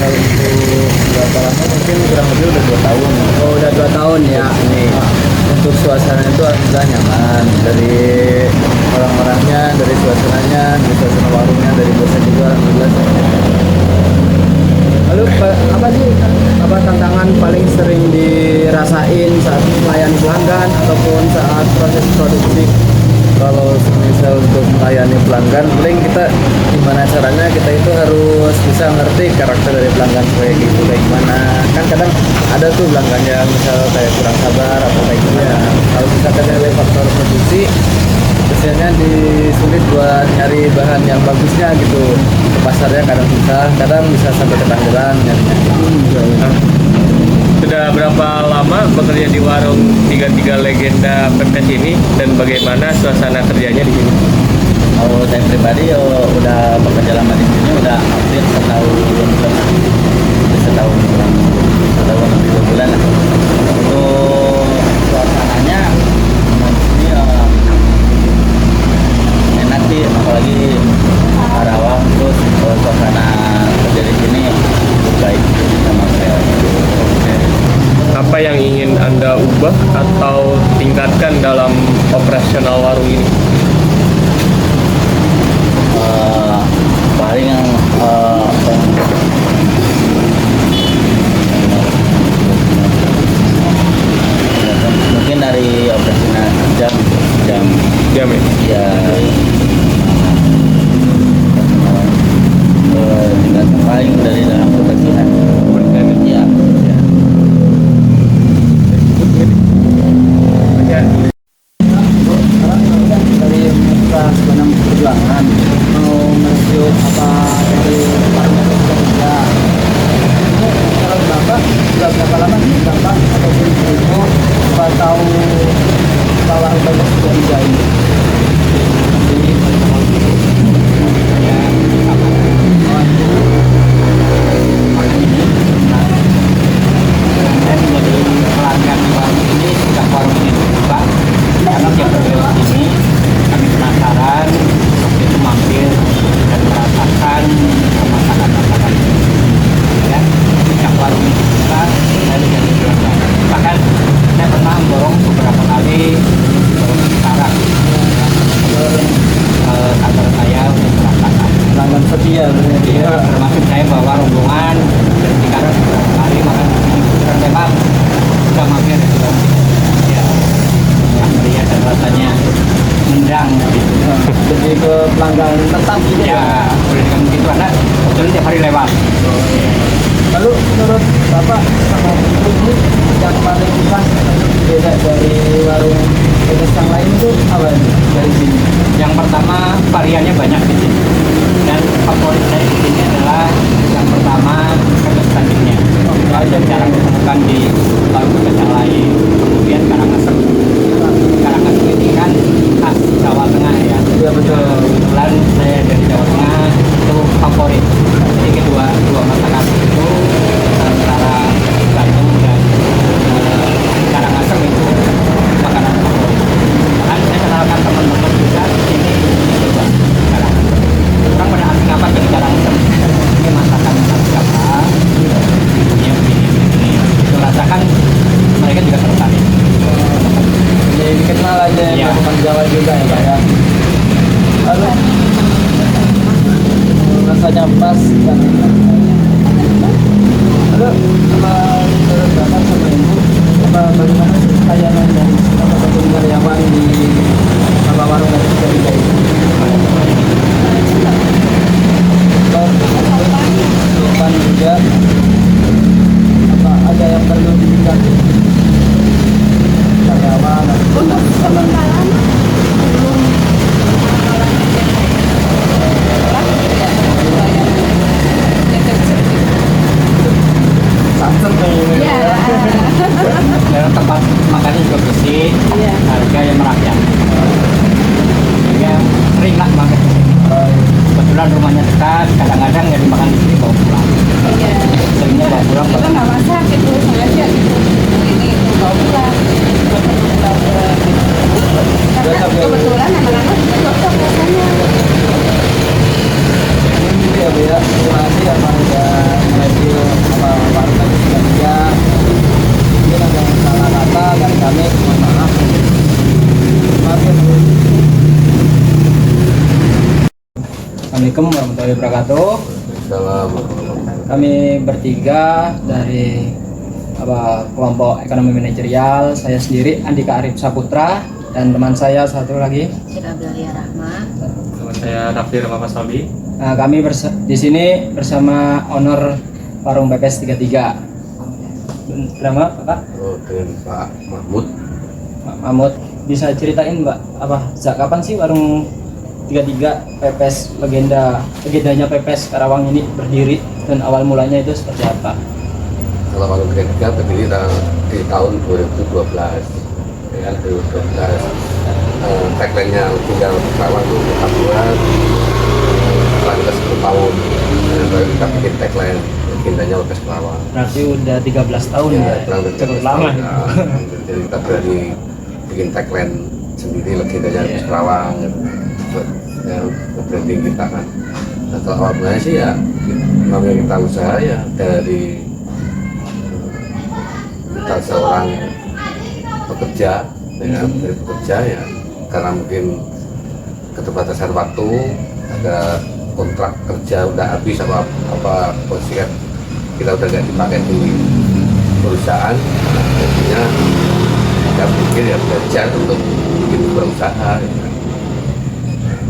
kalau untuk berapa lama mungkin kurang lebih udah 2 tahun. Oh, udah 2 tahun ya. Ini untuk suasana itu alhamdulillah nyaman, dari orang-orangnya, dari suasananya, dari suasana warungnya, dari bosnya juga alhamdulillah nyaman. Lalu apa sih tantangan paling sering dirasain saat melayani pelanggan ataupun saat proses produksi? Kalau misal untuk melayani pelanggan, paling kita gimana caranya kita itu harus bisa ngerti karakter dari pelanggan kayak gitu kayak gimana. Kan kadang ada tuh pelanggan yang misal kayak kurang sabar atau kayak gimana. Kalau misalkan dari faktor produksi, biasanya disulit buat nyari bahan yang bagusnya gitu. Ke pasarnya kadang susah, kadang bisa sampai ketangguran nyarinya. Sudah berapa lama bekerja di warung 33 Legenda Pepes ini dan bagaimana suasana kerjanya di sini? Kalau saya pribadi udah bekerja lama di sini udah hampir setahun lebih, setahun kurang, setahun lebih 2 bulan lah. Untuk suasananya ini enak sih, apalagi Karawang, terus suasana kerja di sini baik sama saya. Apa yang ingin Anda ubah atau tingkatkan dalam operasional warung ini? Paling yang mungkin dari operasional jam Jam ya? ya tingkat paling dari dalam kebersihan ya. Dari masa sepanjang perjuangan mau mereview apa dari warung kerja. Kalau Bapak sudah berapa lama sih Bapak ataupun Ibu tahu warung banyak kerja ini? Saya menjadi pelanggan warung ini sejak warung ini dibuka, karena tiap berlewat ini kami penasaran waktu itu mampir dan merasakan masakan-masakan ya. Sejak warung ini dibuka saya menjadi pelanggan, bahkan saya pernah borong beberapa kali sekarang kantor saya untuk merasakan Pelanggan setia ya, termasuk saya bawa rombongan dan sekarang hari makan di sini dan memang sudah mampir ya, yang meriah dan rasanya nendang gitu. jadi ke pelanggan tetap gitu Ya boleh dengan begitu karena kebetulan tiap hari lewat. Lalu menurut Bapak sama Ibu ini yang paling pas atau beda dari warung jenis yang lain itu apa nih dari sini? Yang pertama variannya banyak di sini dan favorit saya di sini adalah yang pertama pepes tandingnya. Yang jarang ditemukan di warung pepes yang lain. Kemudian karangasem. Karangasem ini kan khas Jawa Tengah ya. Iya betul. Kebetulan saya dari Jawa Tengah itu favorit. Jadi dua masakan itu antara Bandung dan Karangasem itu makanan favorit. Bahkan saya kenalkan teman-teman juga di sini coba Karangasem. Orang pada asing apa jadi Karangasem? Ini masakan siapa? Ibunya begini. Itu rasakan mereka juga tertarik. Jadi dikenal aja Iya. yang bukan Jawa juga ya Pak ya. Lalu rasanya pas dan lalu sama menurut Bapak sama Ibu bagaimana sih layanan dari ataupun karyawan di sama warung dari kerja ini? Depan juga apa ada yang perlu ditingkatkan karyawan ataupun samsung nih Dan tempat makannya juga bersih, harga yang merakyat. Sehingga sering lah makan di sini. Kebetulan rumahnya dekat, kadang-kadang ya dimakan di sini bawa pulang. Seringnya bawa pulang. Kita nggak masak gitu, sengaja gitu. Ini bawa pulang. Karena kebetulan anak-anak juga cocok rasanya. ya Bu ya, terima kasih apa udah mereview Assalamualaikum warahmatullahi wabarakatuh. Salam. Kami bertiga dari kelompok ekonomi manajerial. Saya sendiri Andika Arif Saputra dan teman saya satu lagi. Cira Belia Rahma. Nama saya Raffi Rahma Salbi. Nah, kami di sini bersama owner warung Pepes 33. Nama Pak? Oh, dengan Pak Mahmud. Pak Mahmud. Bisa ceritain Mbak, sejak kapan sih warung 33 Pepes legendanya Pepes Karawang ini berdiri dan awal mulanya itu seperti apa? Kalau warung 33 berdiri di tahun 2012. Ya, 2012. Tagline-nya tinggal Karawang itu tetap buat selama 10 tahun. Dan baru kita bikin tagline legendanya Pepes Karawang. Berarti udah 13 tahun ya? kurang lebih Cukup 13 lama. tahun. Nah, jadi kita berani bikin tagline sendiri legendanya Pepes Karawang. Yang branding kita kan. Nah, kalau awal mulanya sih ya namanya kita usaha ya dari kita seorang pekerja dari pekerja ya, karena mungkin keterbatasan waktu, ada kontrak kerja udah habis apa posisinya kita udah nggak dipakai di perusahaan, nah, jadinya kita pikir ya belajar untuk bikin berusaha gitu kan.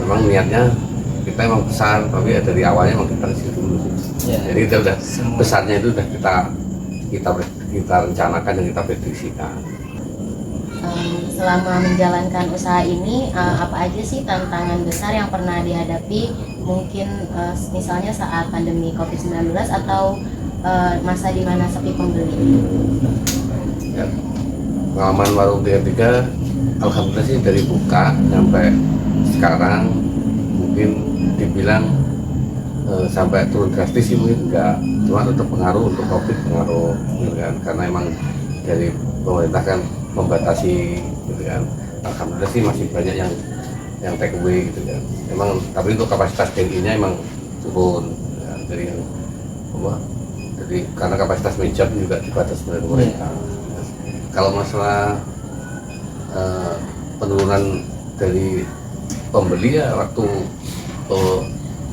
Memang niatnya kita emang besar, tapi ya dari awalnya emang kita kecil dulu. Ya. Jadi kita udah besarnya itu udah kita rencanakan dan kita prediksikan. Selama menjalankan usaha ini, apa aja sih tantangan besar yang pernah dihadapi? Mungkin misalnya saat pandemi COVID-19 atau masa di mana sepi pembeli. Ya, pengalaman warung 33 alhamdulillah sih dari buka sampai sekarang mungkin dibilang sampai turun drastis sih mungkin enggak, cuma tetap pengaruh untuk COVID, pengaruh gitu kan, karena emang dari pemerintah kan membatasi gitu kan. Alhamdulillah sih masih banyak yang take away gitu kan. Emang tapi untuk kapasitas DI-nya emang turun ya, dari jadi karena kapasitas meja pun juga dibatasi oleh pemerintah. Kalau masalah penurunan dari pembeli ya waktu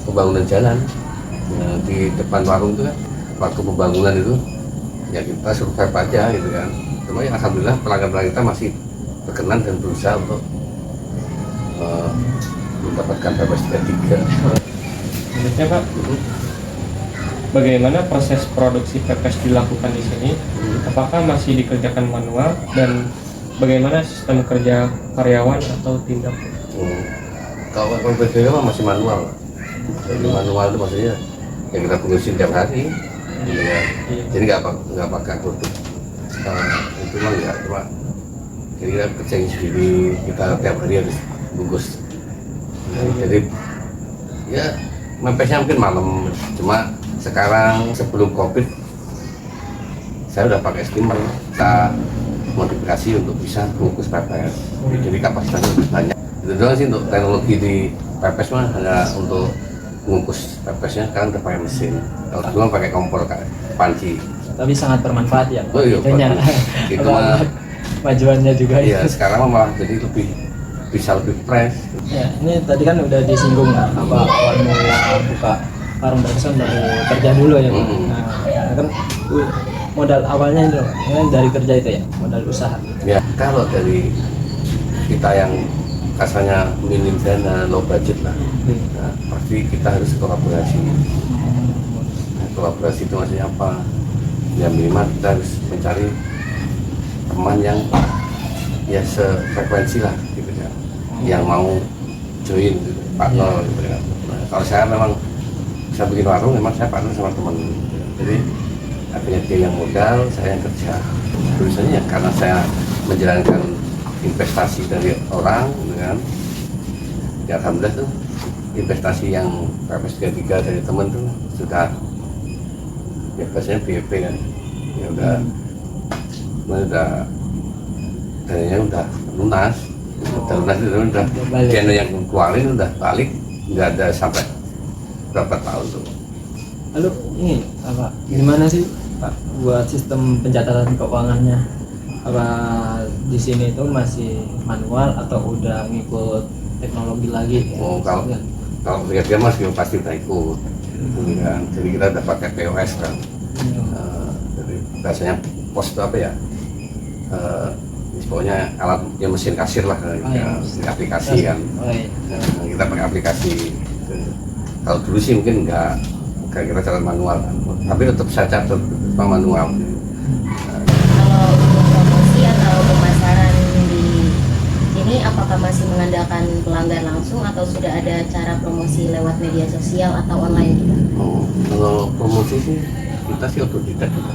pembangunan jalan di depan warung itu kan, waktu pembangunan itu ya kita survive aja gitu kan. Cuma ya alhamdulillah pelanggan kita masih berkenan dan berusaha untuk mendapatkan Pepes 33. Selanjutnya Pak, bagaimana proses produksi pepes dilakukan di sini? Apakah masih dikerjakan manual dan bagaimana sistem kerja karyawan atau tim dapur? Kalau PPDW masih manual. Jadi manual itu maksudnya yang kita produksi tiap hari gitu ya. Jadi nggak pakai produk itu mah ya, cuma jadi kita kerjain sendiri, kita tiap hari harus bungkus. Jadi ya mepesnya mungkin malam, cuma sekarang sebelum COVID saya udah pakai skimmer, kita modifikasi untuk bisa bungkus pepes. Jadi kapasitasnya lebih banyak. Itu doang sih untuk teknologi di pepes mah, hanya untuk mengukus pepesnya sekarang udah pakai mesin. Kalau dulu pakai kompor kayak panci. Tapi sangat bermanfaat ya. Oh iya, itunya. itu mah Majuannya juga iya, ya. sekarang mah malah jadi bisa lebih fresh. Ya, ini tadi kan udah disinggung awal mula buka warung bakso dari kerja dulu ya. Pak. Nah, kan modal awalnya itu kan dari kerja itu ya, modal usaha. Ya, kalau dari kita yang kasarnya minim dana, low budget lah, nah, pasti kita harus kolaborasi. Nah, kolaborasi itu maksudnya apa? Ya minimal kita harus mencari teman yang ya sefrekuensi lah gitu ya, yang mau join gitu, partner gitu ya. Nah, kalau saya memang bisa bikin warung, memang saya partner sama teman gitu. Jadi akhirnya dia yang modal, saya yang kerja. Tulisannya ya karena saya menjalankan investasi dari orang dengan ya alhamdulillah tuh investasi yang Pepes 33 dari teman tuh sudah ya biasanya BEP kan ya udah dananya udah lunas itu udah dana yang keluarin udah balik, nggak ada sampai berapa tahun tuh. Lalu ini gimana sih Pak buat sistem pencatatan keuangannya? Apa di sini itu masih manual atau udah ngikut teknologi lagi? Oh, kalau mereka mas juga pasti udah ikut gitu kan. Jadi kita udah pakai POS kan. Jadi biasanya pos itu apa ya, pokoknya alat yang mesin kasir lah, aplikasi kan. Kita pakai aplikasi. Kalau dulu sih mungkin nggak kira-kira cara manual kan, tapi tetap saya catat manual. Kalau untuk promosi atau pemasaran di sini, apakah masih mengandalkan pelanggan langsung atau sudah ada cara promosi lewat media sosial atau online juga? Kalau promosi sih kita sih otodidak juga.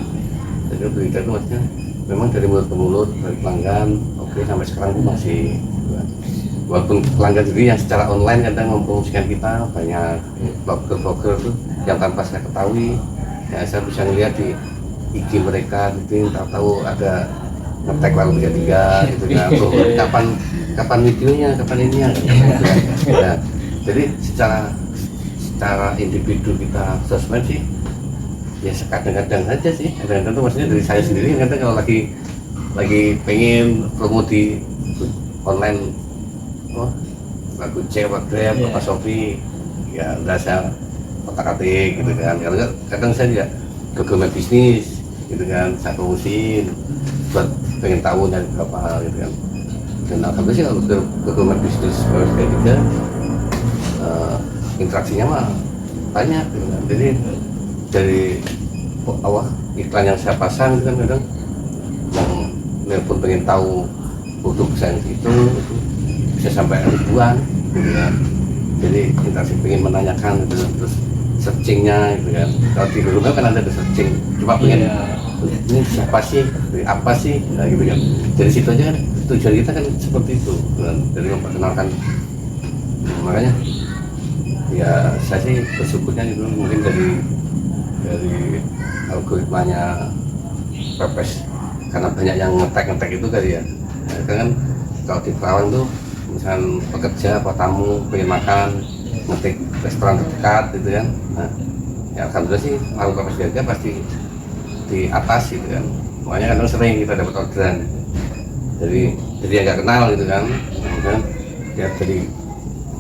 Jadi otodidak itu maksudnya memang dari mulut ke mulut, dari pelanggan. Oke, sampai sekarang pun masih. Walaupun pelanggan sendiri yang secara online kadang mempromosikan kita, banyak blogger-blogger tuh yang tanpa saya ketahui, ya saya bisa ngeliat di IG mereka gitu, tahu ada ngetek lalu 33 gitu kan. Kapan videonya, kapan ininya gitu kan. Ya, jadi secara individu kita sosmed sih ya kadang-kadang saja sih, kadang-kadang tuh maksudnya dari saya sendiri kadang kalau lagi pengen promo di online, lagu cek, Grab, apa Shopee, ya udah saya otak-atik gitu kan. Kadang saya juga Google My Business gitu kan, saya promosiin buat pengen tahu dari berapa hal gitu kan. Dan alhamdulillah sih kalau Google My Business kayak gitu, interaksinya mah banyak gitu kan. Jadi dari awal iklan yang saya pasang gitu kan, kadang yang nelpon pengen tahu produk saya itu bisa sampai ribuan gitu kan. Jadi interaksi pengen menanyakan gitu, terus searchingnya gitu kan. Kalau di rumah kan ada searching, cuma pengen ini siapa sih, apa sih, nah, gitu kan. Dari situ aja kan tujuan kita kan seperti itu kan, dari memperkenalkan. Makanya ya saya sih bersyukurnya gitu, mungkin dari algoritmanya Pepes, karena banyak yang ngetek itu kali ya. Nah, kan kalau di Kerawang tuh misalkan pekerja atau tamu pengen makan, ngetik restoran terdekat gitu kan. Nah, ya alhamdulillah sih warung Pepes Jaga pasti di atas gitu kan. Makanya kadang sering kita dapat orderan. Jadi yang nggak kenal gitu kan, lihat dari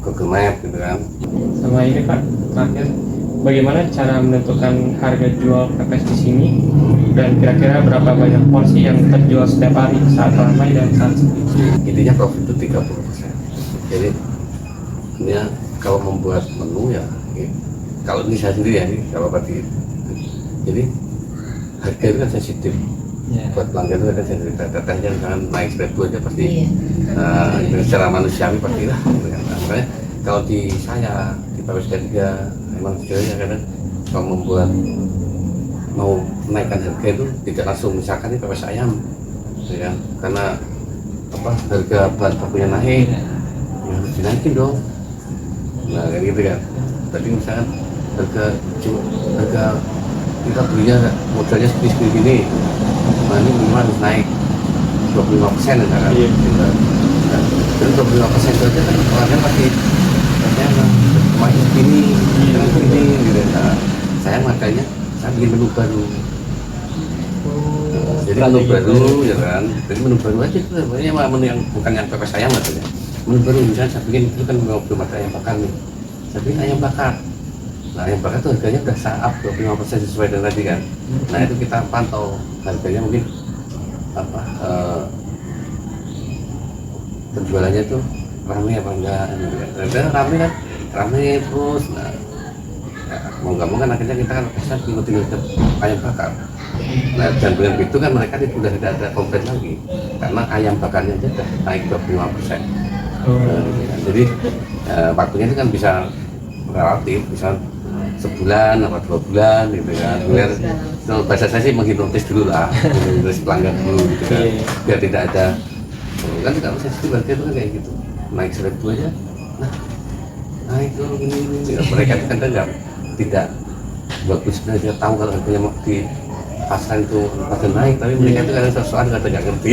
Google Map gitu kan. Sama ini Pak, terakhir, bagaimana cara menentukan harga jual pepes di sini dan kira-kira berapa banyak porsi yang terjual setiap hari saat ramai dan saat sepi? Intinya profit itu 30%. Jadi ini kalau membuat menu ya, kalau ini saya sendiri ya, kalau tadi, jadi harga itu kan sensitif. Buat pelanggan itu kan sensitif. Tetehnya kan naik seribu aja pasti, itu secara manusiawi pasti lah. Gitu kan. Nah, makanya kalau di saya di Pepes Jaga memang sebenarnya kadang kalau membuat mau menaikkan harga itu tidak langsung, misalkan ini pepes ayam, ya kan? Karena apa, harga bahan bakunya naik, ya harus dinaikin dong. Nah kayak gitu kan. Tadi misalkan harga kita belinya modalnya seperti ini, nah ini minimal harus naik 25% ya kan? Iya. Nah, dan 25% itu aja kan orangnya pasti ini gitu. Nah, saya makanya saya bikin menu baru. Jadi menu baru ya kan. Jadi menu baru aja tuh, sebenarnya menu yang bukan yang pepes ayam maksudnya. Menu baru misalnya saya bikin itu kan belum ada ayam bakar nih. Saya bikin ayam bakar. Nah ayam bakar tuh harganya udah up 25% sesuai dengan tadi kan. Nah itu kita pantau harganya mungkin apa, penjualannya tuh ramai apa enggak gitu kan. Nah, ramai kan, ramai terus. Nah, mau nggak mau kan akhirnya kita kan bisa tinggal ayam bakar. Nah dan dengan itu kan mereka sudah tidak ada komplain lagi karena ayam bakarnya aja udah naik 25%. Nah, jadi waktunya itu kan bisa relatif, bisa sebulan atau 2 bulan gitu kan. Biar bahasa saya sih menghipnotis dulu lah, menghipnotis pelanggan dulu gitu kan, biar tidak ada kan tidak usah harga itu kan kayak gitu, naik 1.000 aja, nah naik dulu ini. Mereka itu kan tidak bagus, dia tahu kalau harganya di pasar itu pada naik, tapi mereka itu kadang sesuatu kadang nggak ngerti.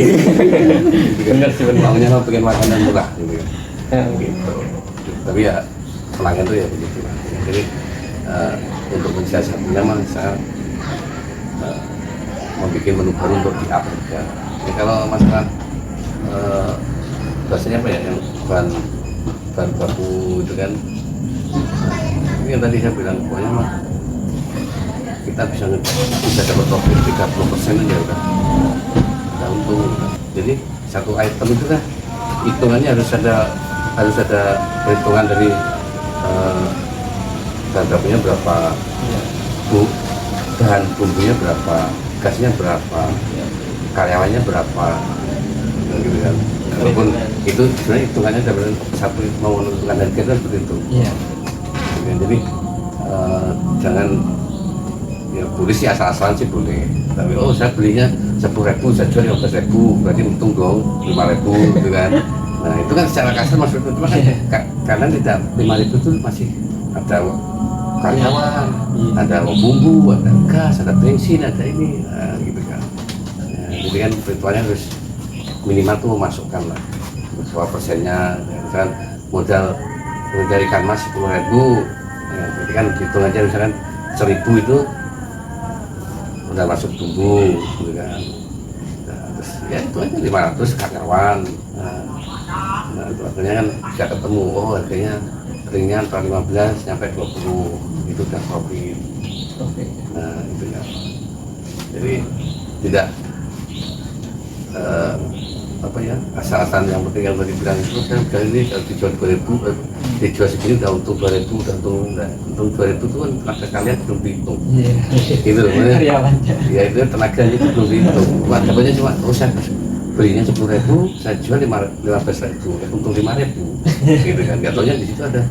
Benar sih, maunya mau pengen makanan murah gitu kan. Gitu. Tapi ya pelanggan itu ya begitu. Jadi untuk mensiasatinya mah saya membuat menu baru untuk di up ya. Jadi kalau masalah bahasanya apa ya, yang bahan baku itu kan yang tadi saya bilang pokoknya mah kita bisa dapat profit 30% aja udah untung gitu. Jadi satu item itu kan hitungannya harus ada perhitungan dari bahan berapa, bahan bumbunya berapa, gasnya berapa, karyawannya berapa, gitu kan. Walaupun itu sebenarnya hitungannya dalam satu mau menentukan harga itu seperti itu. Jadi jangan ya boleh sih asal-asalan sih boleh. Tapi saya belinya 10.000, saya jual 15.000, berarti untung dong 5.000 gitu kan. Nah itu kan secara kasar maksudnya cuma kan karena tidak 5.000 itu masih ada karyawan, ada bumbu, ada gas, ada bensin, ada ini, nah, gitu kan. Nah, jadi kan perhitungannya harus minimal tuh memasukkan lah berapa persennya, misalkan modal dari ikan mas 10.000, ya, berarti kan hitung aja misalkan 1.000 itu udah masuk bumbu, gitu kan. Nah, terus ya itu aja 500 karyawan. Nah itu artinya kan bisa ketemu, oh harganya ringan 15 sampai 20 itu udah profit. Nah itu ya. Jadi tidak apa ya asal-asalan yang penting yang tadi bilang itu kan kali ini kalau dijual 2.000 dijual segini udah untung 2.000 udah untung 2.000 itu kan tenaga kalian belum dihitung gitu loh ya itu tenaganya itu belum dihitung dapatnya cuma saya belinya 10.000 saya jual 15.000 untung 5.000 gitu kan gak taunya di situ ada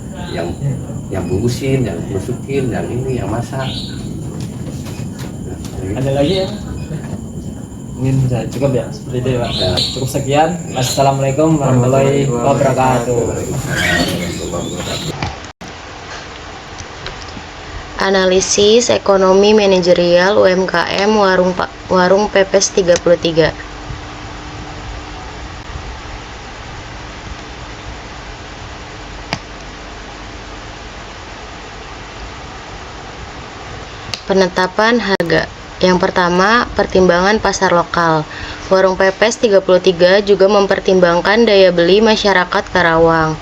yang bungkusin, yang masukin, yang ini, yang masak. Ada lagi ya? Mungkin bisa cukup ya, seperti itu ya Pak. Cukup sekian. Assalamualaikum warahmatullahi wabarakatuh. Analisis ekonomi manajerial UMKM Warung Pepes 33. Penetapan harga. Yang pertama, pertimbangan pasar lokal. Warung Pepes 33 juga mempertimbangkan daya beli masyarakat Karawang.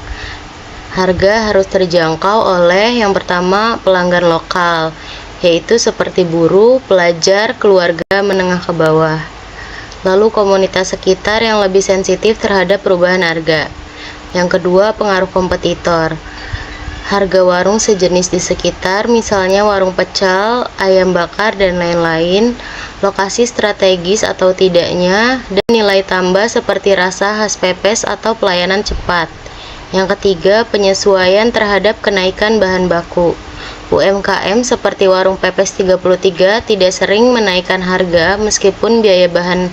Harga harus terjangkau oleh yang pertama pelanggan lokal, yaitu seperti buruh, pelajar, keluarga menengah ke bawah. Lalu komunitas sekitar yang lebih sensitif terhadap perubahan harga. Yang kedua, pengaruh kompetitor. Harga warung sejenis di sekitar, misalnya warung pecel, ayam bakar, dan lain-lain, lokasi strategis atau tidaknya, dan nilai tambah seperti rasa khas pepes atau pelayanan cepat. Yang ketiga, penyesuaian terhadap kenaikan bahan baku. UMKM seperti Warung Pepes 33 tidak sering menaikkan harga meskipun biaya bahan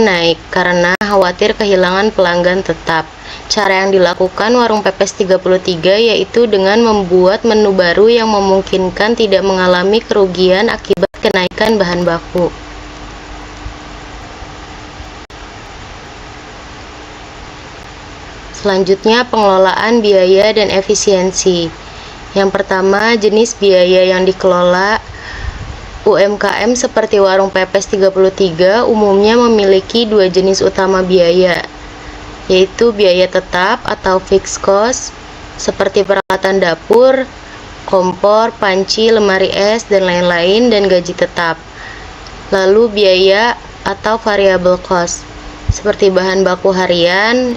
naik karena khawatir kehilangan pelanggan tetap. Cara yang dilakukan Warung Pepes 33 yaitu dengan membuat menu baru yang memungkinkan tidak mengalami kerugian akibat kenaikan bahan baku. Selanjutnya, pengelolaan biaya dan efisiensi. Yang pertama, jenis biaya yang dikelola. UMKM seperti Warung Pepes 33 umumnya memiliki dua jenis utama biaya, yaitu biaya tetap atau fixed cost, seperti peralatan dapur, kompor, panci, lemari es, dan lain-lain, dan gaji tetap. Lalu biaya atau variable cost, seperti bahan baku harian,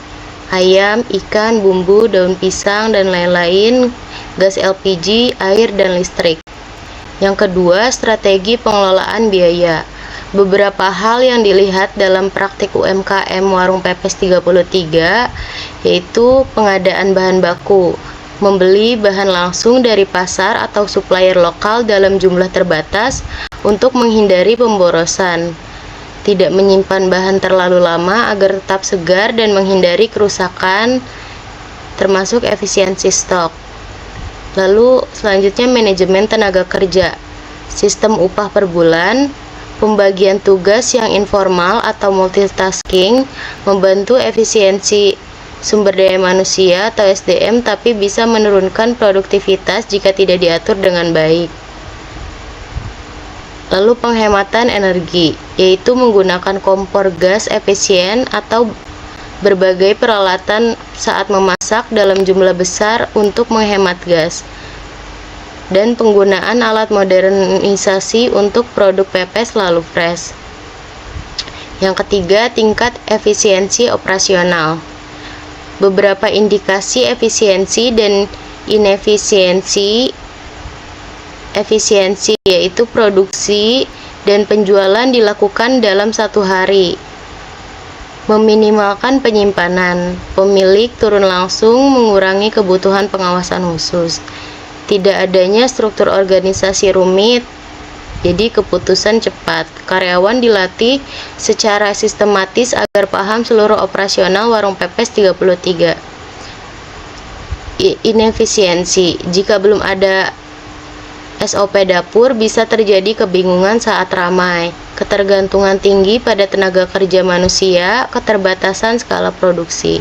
ayam, ikan, bumbu, daun pisang, dan lain-lain, gas LPG, air, dan listrik. Yang kedua, strategi pengelolaan biaya. Beberapa hal yang dilihat dalam praktik UMKM Warung Pepes 33 yaitu pengadaan bahan baku, membeli bahan langsung dari pasar atau supplier lokal dalam jumlah terbatas untuk menghindari pemborosan, tidak menyimpan bahan terlalu lama agar tetap segar dan menghindari kerusakan, termasuk efisiensi stok. Lalu selanjutnya manajemen tenaga kerja, sistem upah per bulan, pembagian tugas yang informal atau multitasking, membantu efisiensi sumber daya manusia atau SDM tapi bisa menurunkan produktivitas jika tidak diatur dengan baik. Lalu penghematan energi, yaitu menggunakan kompor gas efisien atau berbagai peralatan saat memasak dalam jumlah besar untuk menghemat gas. dan penggunaan alat modernisasi untuk produk pepes lalu fresh. Yang ketiga, tingkat efisiensi operasional. Beberapa indikasi efisiensi dan inefisiensi yaitu produksi dan penjualan dilakukan dalam satu hari. Meminimalkan penyimpanan. Pemilik turun langsung mengurangi kebutuhan pengawasan khusus. Tidak adanya struktur organisasi rumit, jadi keputusan cepat. Karyawan dilatih secara sistematis agar paham seluruh operasional warung pepes 33. Inefisiensi. Jika belum ada SOP dapur, bisa terjadi kebingungan saat ramai, ketergantungan tinggi pada tenaga kerja manusia, keterbatasan skala produksi.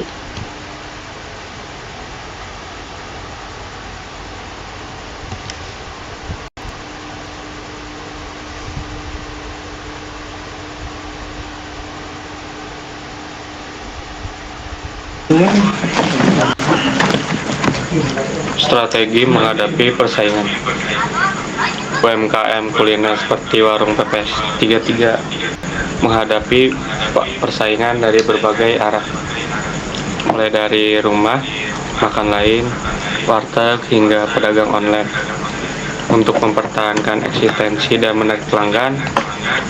Strategi menghadapi persaingan. UMKM kuliner seperti warung pepes 33 menghadapi persaingan dari berbagai arah, mulai dari rumah makan lain, warteg, hingga pedagang online. Untuk mempertahankan eksistensi dan menarik pelanggan,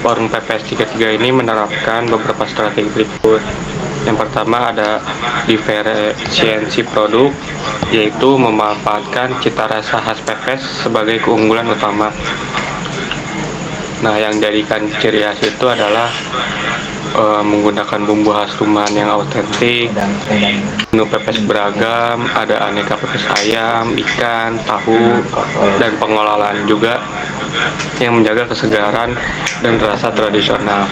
warung pepes 33 ini menerapkan beberapa strategi berikut. Yang pertama ada diferensiasi produk, yaitu memanfaatkan cita rasa khas pepes sebagai keunggulan utama. Nah, yang jadikan ciri khas itu adalah menggunakan bumbu khas rumahan yang autentik, menu pepes beragam, ada aneka pepes ayam, ikan, tahu, dan pengelolaan juga yang menjaga kesegaran dan rasa tradisional.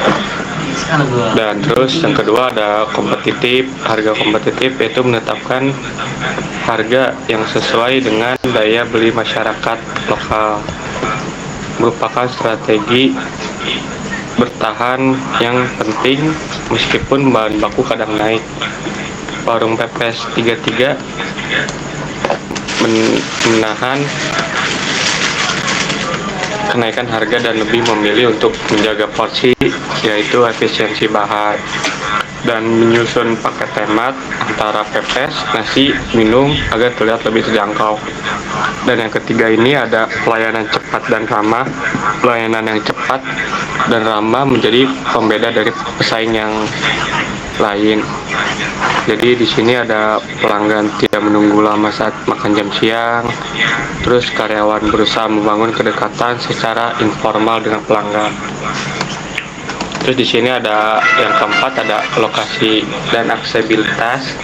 Dan terus yang kedua ada kompetitif. Harga kompetitif yaitu menetapkan harga yang sesuai dengan daya beli masyarakat lokal, merupakan strategi bertahan yang penting meskipun bahan baku kadang naik. Warung pepes 33 menahan kenaikan harga dan lebih memilih untuk menjaga porsi, yaitu efisiensi bahan, dan menyusun paket hemat antara pepes, nasi, minum agar terlihat lebih terjangkau. Dan yang ketiga ini ada pelayanan cepat dan ramah. Pelayanan yang cepat dan ramah menjadi pembeda dari pesaing yang lain. Jadi di sini ada pelanggan tidak menunggu lama saat makan jam siang. Terus karyawan berusaha membangun kedekatan secara informal dengan pelanggan. Terus di sini ada yang keempat, ada lokasi dan aksesibilitas.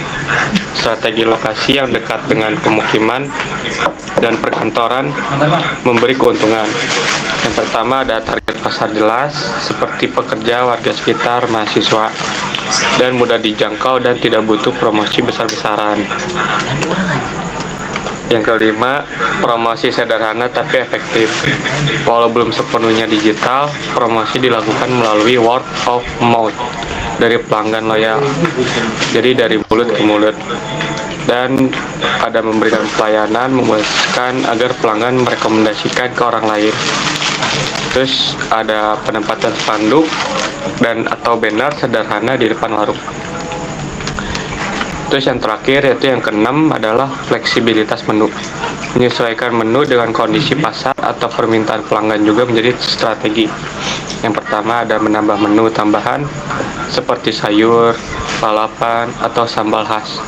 Strategi lokasi yang dekat dengan pemukiman dan perkantoran memberi keuntungan. Yang pertama ada target pasar jelas, seperti pekerja, warga sekitar, mahasiswa, dan mudah dijangkau dan tidak butuh promosi besar-besaran. Yang kelima, promosi sederhana tapi efektif. Walau belum sepenuhnya digital, promosi dilakukan melalui word of mouth dari pelanggan loyal. Jadi dari mulut ke mulut. Dan ada memberikan pelayanan memuaskan agar pelanggan merekomendasikan ke orang lain. Terus ada penempatan spanduk dan atau banner sederhana di depan warung. Terus yang terakhir yaitu yang keenam adalah fleksibilitas menu. Menyesuaikan menu dengan kondisi pasar atau permintaan pelanggan juga menjadi strategi. Yang pertama ada menambah menu tambahan seperti sayur, lalapan, atau sambal khas,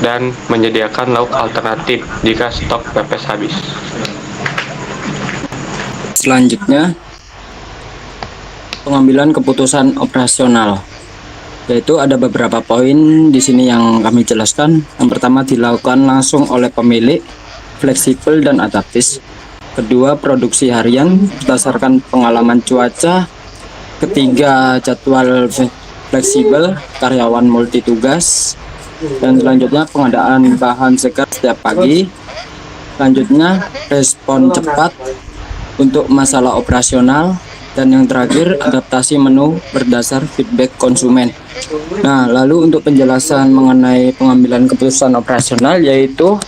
dan menyediakan lauk alternatif jika stok pepes habis. Selanjutnya, pengambilan keputusan operasional. Yaitu ada beberapa poin di sini yang kami jelaskan. Yang pertama, dilakukan langsung oleh pemilik, fleksibel dan adaptif. Kedua, produksi harian berdasarkan pengalaman cuaca. Ketiga, jadwal fleksibel, karyawan multi tugas. Dan selanjutnya, pengadaan bahan segar setiap pagi. Selanjutnya, respon cepat untuk masalah operasional. Dan yang terakhir, adaptasi menu berdasar feedback konsumen. Nah, lalu untuk penjelasan mengenai pengambilan keputusan operasional, yaitu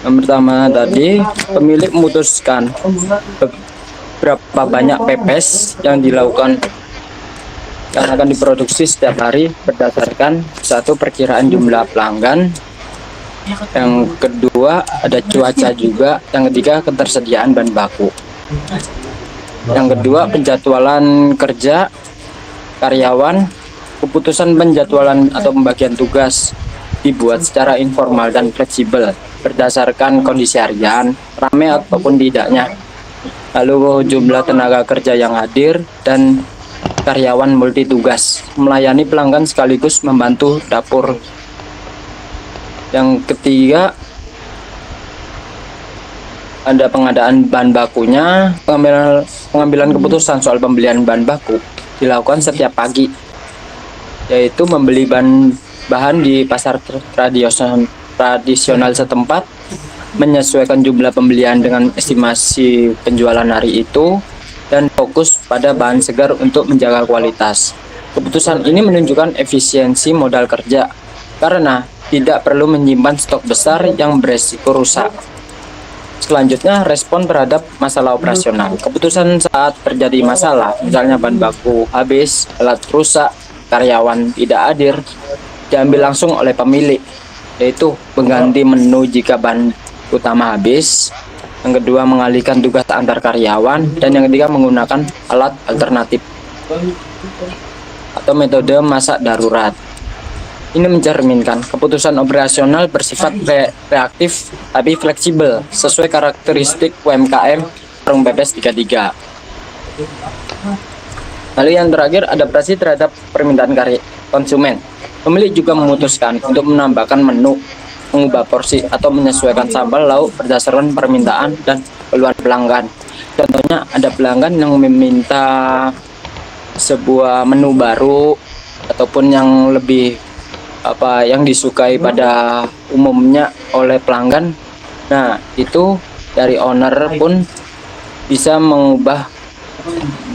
Yang pertama tadi, pemilik memutuskan berapa banyak pepes yang dilakukan yang akan diproduksi setiap hari berdasarkan satu perkiraan jumlah pelanggan. Yang kedua ada cuaca juga. Yang ketiga ketersediaan bahan baku. Yang kedua penjadwalan kerja karyawan. Keputusan penjadwalan atau pembagian tugas dibuat secara informal dan fleksibel berdasarkan kondisi harian, ramai ataupun tidaknya. Lalu jumlah tenaga kerja yang hadir dan karyawan multi tugas melayani pelanggan sekaligus membantu dapur. Yang ketiga ada pengadaan bahan bakunya. Pengambilan keputusan soal pembelian bahan baku dilakukan setiap pagi, yaitu membeli bahan di pasar tradisional setempat, menyesuaikan jumlah pembelian dengan estimasi penjualan hari itu, dan fokus pada bahan segar untuk menjaga kualitas. Keputusan ini menunjukkan efisiensi modal kerja karena tidak perlu menyimpan stok besar yang beresiko rusak. Selanjutnya, respon terhadap masalah operasional. Keputusan saat terjadi masalah, misalnya bahan baku habis, alat rusak, karyawan tidak hadir, diambil langsung oleh pemilik, yaitu mengganti menu jika bahan utama habis. Yang kedua, mengalihkan tugas antar karyawan. Dan yang ketiga, menggunakan alat alternatif atau metode masak darurat. Ini mencerminkan keputusan operasional bersifat reaktif tapi fleksibel sesuai karakteristik UMKM warung pepes 33. Lalu yang terakhir, adaptasi terhadap permintaan konsumen. Pemilik juga memutuskan untuk menambahkan menu, mengubah porsi atau menyesuaikan sambal lauk berdasarkan permintaan dan keluhan pelanggan. Contohnya ada pelanggan yang meminta sebuah menu baru ataupun yang lebih yang disukai pada umumnya oleh pelanggan. Nah, itu dari owner pun bisa mengubah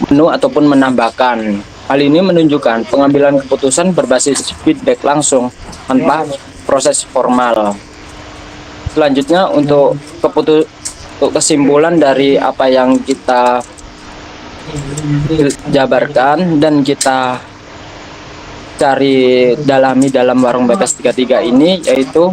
menu ataupun menambahkan. Hal ini menunjukkan pengambilan keputusan berbasis feedback langsung tanpa proses formal. Selanjutnya untuk kesimpulan dari apa yang kita jabarkan dan kita cari dalami dalam warung pepes 33 ini, yaitu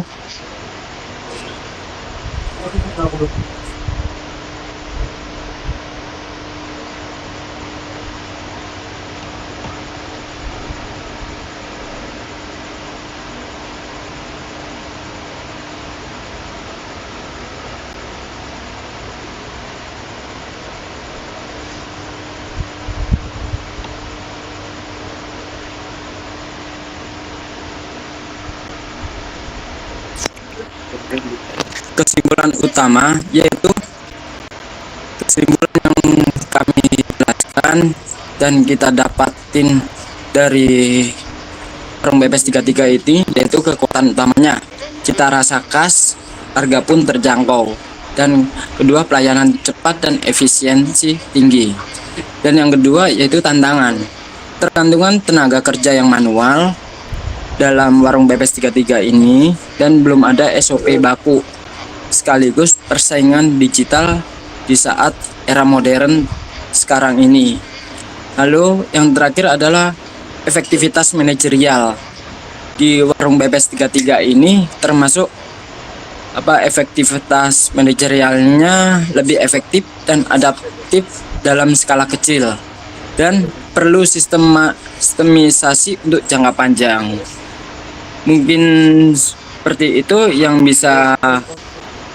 kesimpulan utama, yaitu kesimpulan yang kami jelaskan dan kita dapatin dari warung pepes 33 ini, yaitu kekuatan utamanya cita rasa khas, harga pun terjangkau, dan kedua pelayanan cepat dan efisiensi tinggi. Dan yang kedua yaitu tantangan, tergantungan tenaga kerja yang manual dalam warung pepes 33 ini, dan belum ada SOP baku, sekaligus persaingan digital di saat era modern sekarang ini. Lalu yang terakhir adalah efektivitas manajerial di warung pepes 33 ini, termasuk efektivitas manajerialnya lebih efektif dan adaptif dalam skala kecil, dan perlu sistemisasi untuk jangka panjang. Mungkin seperti itu yang bisa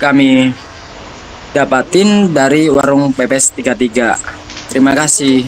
kami dapatin dari warung pepes 33. Terima kasih.